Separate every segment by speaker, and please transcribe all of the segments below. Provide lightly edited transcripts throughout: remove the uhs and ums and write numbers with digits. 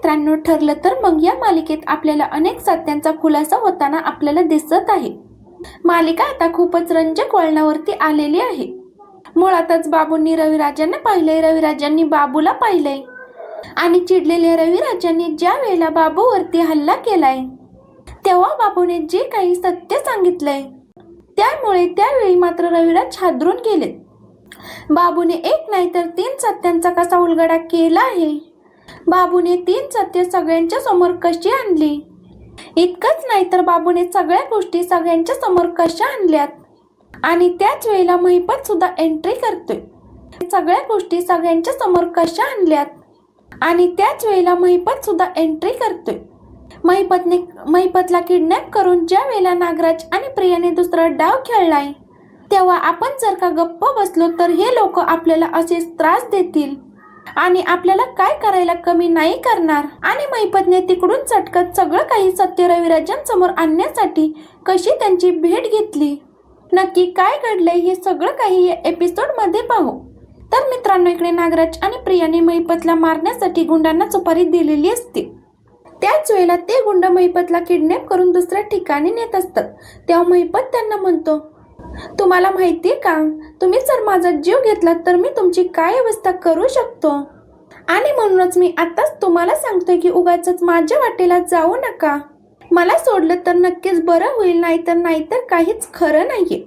Speaker 1: मित्रांनो, ठरलं तर मग या मालिकेत आपल्याला अनेक सत्यांचा खुलासा होताना आपल्याला दिसत आहे। मालिका आता खूपच रंजक वळणावरती आलेली आहे। मुळातच बाबूंनी रविराजांना पाहिलंय, रविराजांनी बाबूला पाहिलंय आणि चिडलेल्या रविराजांनी ज्या वेळेला बाबूवरती हल्ला केलाय तेव्हा बाबूने जे काही सत्य सांगितलंय त्यामुळे त्यावेळी मात्र रविराज हादरून गेले। बाबूने एक नाही तर 3 सत्यांचा कसा उलगडा केला आहे, बाबूने 3 सत्य सगळ्यांच्या समोर कशी आणली, इतकंच नाही तर बाबूने सगळ्या गोष्टी सगळ्यांच्या समोर कशा आणल्यात आणि त्याच वेळेला महिपत सुद्धा एंट्री करतोय। सगळ्या गोष्टी सगळ्यांच्या समोर कशा आणल्यात आणि त्याच वेळेला महिपत सुद्धा एंट्री करतोय। महिपतला किडनॅप करून ज्या वेळेला नागराज आणि प्रियाने दुसरा डाव खेळलाय तेव्हा आपण जर का गप्प बसलो तर हे लोक आपल्याला असेच त्रास देतील आणि आपल्याला काय करायला कमी नाही करणार। आणि महिपतने तिकडून चटकत सगळं काही सत्य रविराजांसमोर आणण्यासाठी कशी त्यांची भेट घेतली, नक्की काय घडलंय हे सगळं काही या एपिसोड मध्ये पाहू। तर मित्रांनो, इकडे नागराज आणि प्रियाने महिपतला मारण्यासाठी गुंडांना सुपारी दिलेली असते। त्याच वेळेला ते गुंड महिपतला किडनॅप करून दुसऱ्या ठिकाणी नेत असतात। तेव्हा महिपत त्यांना म्हणतो, तुम्हाला माहितीये का, तुम्ही जर माझा जीव घेतला तर मी तुमची काय अवस्था करू शकतो आणि म्हणूनच मी आताच तुम्हाला सांगतोय की उगाचच माझ्या वाटेला जाऊ नका। मला सोडलं तर नक्कीच बरं होईल, नाहीतर काहीच खरं नाहीये,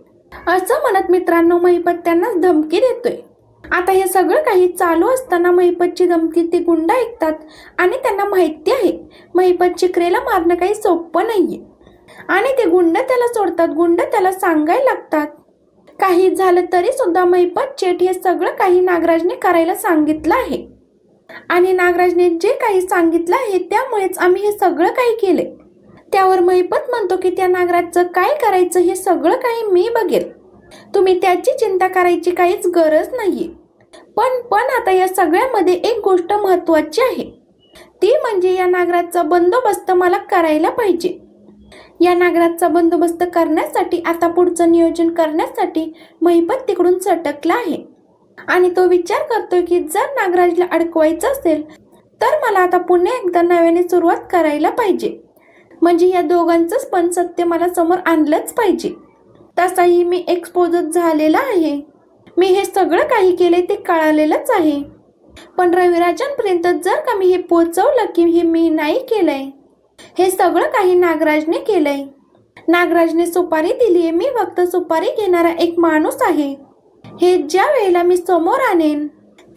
Speaker 1: असं म्हणत मित्रांनो महिपत त्यांना धमकी देतोय। आता हे सगळं काही चालू असताना महिपतची धमकी ते गुंड ऐकतात आणि त्यांना माहिती आहे महिपत चिकरेला मारणं काही सोपं नाहीये आणि ते गुंड त्याला सोडतात। गुंड त्याला सांगायला लागतात काही झालं तरी सुद्धा महिपत चेट हे सगळं काही नागराजने करायला सांगितलं आहे आणि नागराजने जे काही सांगितलं आहे त्यामुळेच आम्ही हे सगळं काही केले। त्यावर महिपत म्हणतो की त्या नागराजचं काय करायचं हे सगळं काही मी बघेल, तुम्ही त्याची चिंता करायची काहीच गरज नाहीये। पण आता या सगळ्यामध्ये एक गोष्ट महत्वाची आहे, ती म्हणजे या नागराजचा बंदोबस्त मला करायला पाहिजे। या नागराजचा बंदोबस्त करण्यासाठी आता पुढचं नियोजन करण्यासाठी महिपत तिकडून सटकला आहे आणि तो विचार करतोय की जर नागराजला अडकवायचं असेल तर मला आता पुन्हा एकदा नव्याने सुरुवात करायला पाहिजे, म्हणजे या दोघांचंच पण सत्य मला समोर आणलंच पाहिजे। तसाही मी एक्सपोजच झालेला आहे, मी हे सगळं काही केले ते कळालेलंच आहे, पण रविराजांपर्यंत जर का मी हे पोहोचवलं की हे मी नाही केलंय, हे सगळं काही नागराजने केलंय, नागराजने सुपारी दिलीये, मी फक्त सुपारी घेणारा एक माणूस आहे, हे ज्या वेळेला मी समोर आणेन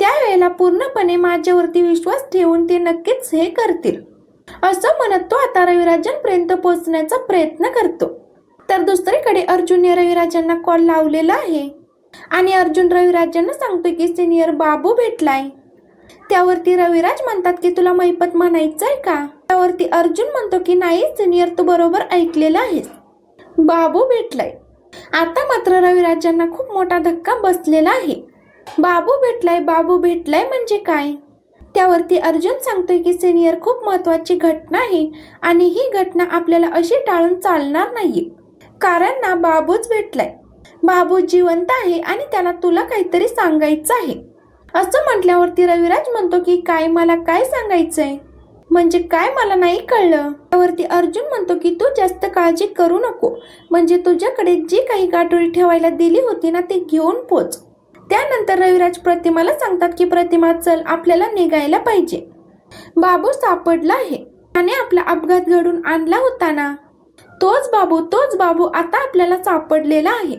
Speaker 1: त्या वेळेला पूर्णपणे माझ्यावरती विश्वास ठेवून ते नक्कीच हे करतील, असं म्हणत तो आता रविराजांपर्यंत पोहोचण्याचा प्रयत्न करतो। तर दुसरीकडे अर्जुनने रविराजांना कॉल लावलेला आहे आणि अर्जुन रविराजांना सांगतो की सिनियर बाबू भेटलाय। त्यावरती रविराज म्हणतात की तुला महिपत म्हणायचंय का? त्यावरती अर्जुन म्हणतो की नाही सिनियर, तू बरोबर ऐकलेलं आहेस, बाबू भेटलाय। आता मात्र रविराजांना खूप मोठा धक्का बसलेला आहे। बाबू भेटलाय म्हणजे काय? त्यावरती अर्जुन सांगतोय की सिनियर, खूप महत्वाची घटना आहे आणि ही घटना आपल्याला अशी टाळून चालणार नाहीये, कारण ना बाबूच भेटलाय, बाबू जिवंत आहे आणि त्याला तुला काहीतरी सांगायचं आहे, असं म्हटल्यावरती रविराज म्हणतो की काय, मला काय सांगायचंय, म्हणजे काय, मला नाही कळलं। त्यावरती अर्जुन म्हणतो की तू जास्त काळजी करू नको, म्हणजे तुझ्याकडे जी काही गाठोडी ठेवायला दिली होती ना ती घेऊन पोच। त्यानंतर रविराज प्रतिमाला सांगतात की प्रतिमा चल, आपल्याला निघायला पाहिजे, बाबू सापडला आहे आणि आपला अपघात घडून आणला होता ना तोच बाबू आता आपल्याला सापडलेला आहे।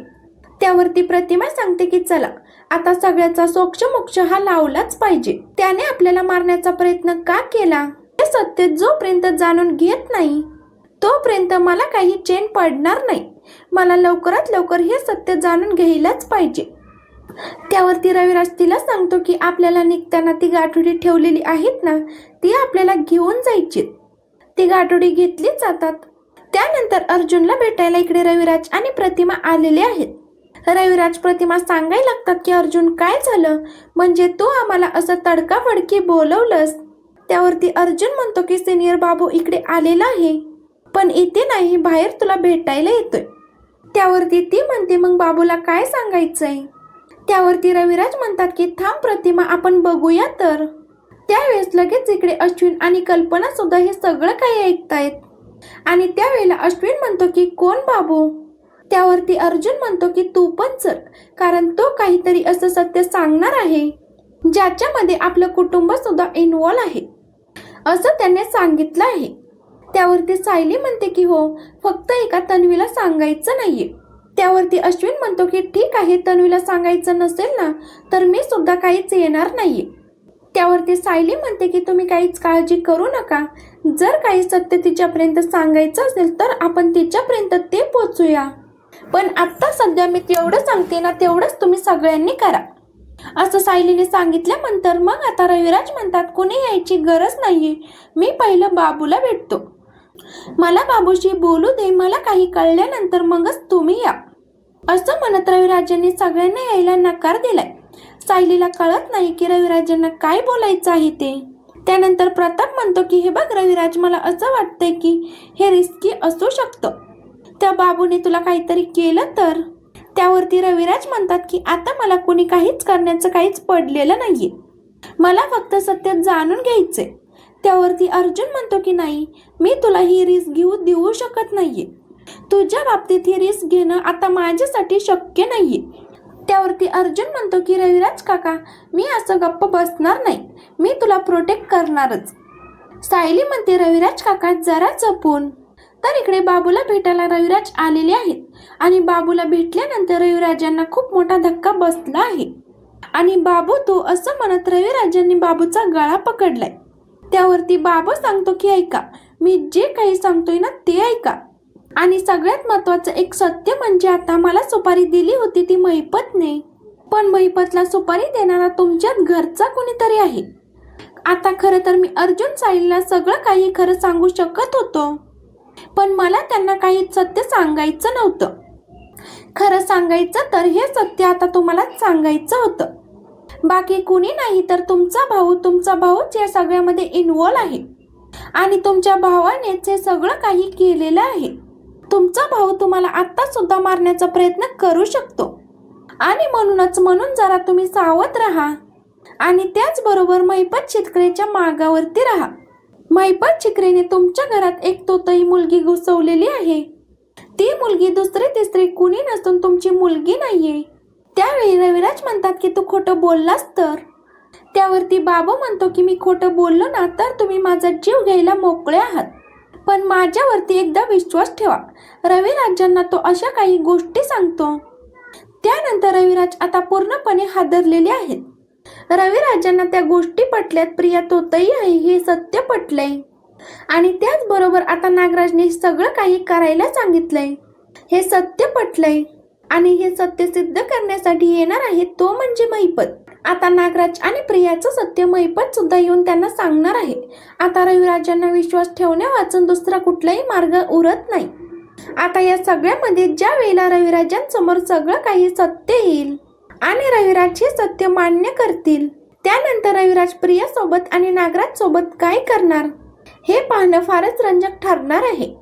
Speaker 1: त्यावरती प्रतिमा सांगते की चला आता सगळ्याचा सोक्षमोक्ष हा लावलाच पाहिजे, त्याने आपल्याला मारण्याचा प्रयत्न का केला हे सत्य जोपर्यंत जाणून घेत नाही तोपर्यंत मला काही चैन पडणार नाही, मला लवकरात लवकर हे सत्य जाणून घ्यायलाच पाहिजे। त्यावरती रविराज तिला सांगतो की आपल्याला निघताना ती गाठोडी ठेवलेली आहेत ना ती आपल्याला घेऊन जायची, ती गाठोडी घेतली जातात। त्यानंतर अर्जुनला भेटायला इकडे रविराज आणि प्रतिमा आलेले आहेत। रविराज प्रतिमा सांगायला लागतात की अर्जुन काय झालं, म्हणजे तू आम्हाला असं तडकाफडकी बोलवलंस। त्यावरती अर्जुन म्हणतो की सिनियर बाबू इकडे आलेला आहे, पण इथे नाही, बाहेर तुला भेटायला येतोय। त्यावरती ती म्हणते मग बाबूला काय सांगायचंय? त्यावरती रविराज म्हणतात की थांब प्रतिमा, आपण बघूया तर। त्यावेळेस लगेच इकडे अश्विन आणि कल्पना सुद्धा हे सगळं काही ऐकतायत. आणि त्यावेळेला अश्विन म्हणतो की कोण बाबू? त्यावरती अर्जुन म्हणतो की तू पण चल, कारण तो काहीतरी असं सत्य सांगणार आहे ज्याच्यामध्ये आपलं कुटुंब सुद्धा इन्व्हॉल्व आहे असं त्याने सांगितलं आहे. त्यावरती सायली म्हणते की हो, फक्त एका तन्वीला सांगायचं नाहीये. त्यावरती अश्विन म्हणतो की ठीक आहे, तन्वीला सांगायचं नसेल ना तर मी सुद्धा काहीच येणार नाहीये. त्यावरती सायली म्हणते की तुम्ही काहीच काळजी करू नका, जर काही सत्य तिच्यापर्यंत सांगायचं असेल तर आपण तिच्यापर्यंत ते पोचूया. पण आत्ता सध्या मी तेवढं सांगते ना तेवढंच तुम्ही सगळ्यांनी करा असं सायलीने सांगितल्यानंतर मग आता रविराज म्हणतात कुणी यायची गरज नाहीये, मी पहिलं बाबूला भेटतो, मला बाबूशी बोलू दे, मला काही कळल्यानंतर मगच तुम्ही या असं म्हणत रविराजांनी सगळ्यांना यायला नकार दिलाय. सायलीला कळत नाही की रविराजांना काय बोलायचं आहे ते. त्यानंतर प्रताप म्हणतो की हे बघ रविराज, मला असं वाटतंय की हे रिस्की असू शकतं, त्या बाबूने तुला काहीतरी केलं तर. त्यावरती रविराज म्हणतात की आता मला कोणी काहीच करण्याचं काहीच पडलेलं नाहीये, मला फक्त सत्य जाणून घ्यायचंय. त्यावरती अर्जुन म्हणतो की नाही, मी तुला ही रिस्क घेऊ देऊ शकत नाहीये, तुझ्या बाबतीत ही रिस्क घेणं आता माझ्यासाठी शक्य नाहीये. त्यावरती अर्जुन म्हणतो की रविराज काका, मी असं गप्प बसणार नाही, मी तुला प्रोटेक्ट करणारच. सायली म्हणते रविराज काका जरा जपून. तर इकडे बाबूला भेटायला रविराज आलेले आहेत आणि बाबूला भेटल्यानंतर रविराजांना खूप मोठा धक्का बसला आहे. आणि बाबू तू असं म्हणत रविराजांनी बाबूचा गळा पकडलाय. त्यावरती बाबू सांगतो की ऐका, मी जे काही सांगतोय ना ते ऐका. आणि सगळ्यात महत्वाचं एक सत्य म्हणजे आता मला सुपारी दिली होती ती महिपतने, पण महिपतला सुपारी देणारा तुमच्यात घरचा कोणीतरी आहे. आता खरं तर मी अर्जुन सायलीला सगळं काही खरं सांगू शकत होतो, पण मला त्यांना काही सत्य सांगायचं नव्हतं. खरं सांगायचं तर हे सत्य आता तुम्हाला सांगायचं होतं. बाकी कुणी नाही तर तुमचा भाऊच या सगळ्यामध्ये इन्व्हॉल्व आहे आणि तुमच्या भावानेच हे सगळं काही केलेलं आहे. तुमचा भाऊ तुम्हाला आता सुद्धा मारण्याचा प्रयत्न करू शकतो आणि म्हणून जरा तुम्ही सावध राहा. आणि त्याचबरोबर महिपत शेतकऱ्याच्या मागावरती राहा. महिपत शिकरेने तुमच्या घरात एक तोतई मुलगी घुसवलेली आहे, ती मुलगी दुसरी तिसरी कुणी नसून तुमची मुलगी नाहीये. त्यावेळी रविराज म्हणतात की तू खोटं बोललास तर. त्यावरती बाबू म्हणतो की मी खोटं बोललो ना तर तुम्ही माझा जीव घ्यायला मोकळे आहात, पण माझ्यावरती एकदा विश्वास ठेवा. रविराजांना तो अशा काही गोष्टी सांगतो. त्यानंतर रविराज आता पूर्णपणे हादरलेले आहेत. रविराजांना त्या गोष्टी पटल्यात, प्रिया तोतई आहे हे सत्य पटलंय आणि त्याचबरोबर आता नागराजने सगळं काही करायला सांगितलंय हे सत्य पटलंय आणि हे सत्य सिद्ध करण्यासाठी येणार आहे तो म्हणजे महिपत. आता नागराज आणि प्रियाचं सत्य महिपत सुद्धा येऊन त्यांना सांगणार आहे. आता रविराजांना विश्वास ठेवण्या वाचून दुसरा कुठलाही मार्ग उरत नाही. आता या सगळ्यामध्ये ज्या वेळेला रविराजांसमोर सगळं काही सत्य येईल आणि रविराज हे सत्य मान्य करतील, त्यानंतर रविराज प्रिया सोबत आणि नागराज सोबत काय करणार हे पाहणं फारच रंजक ठरणार आहे.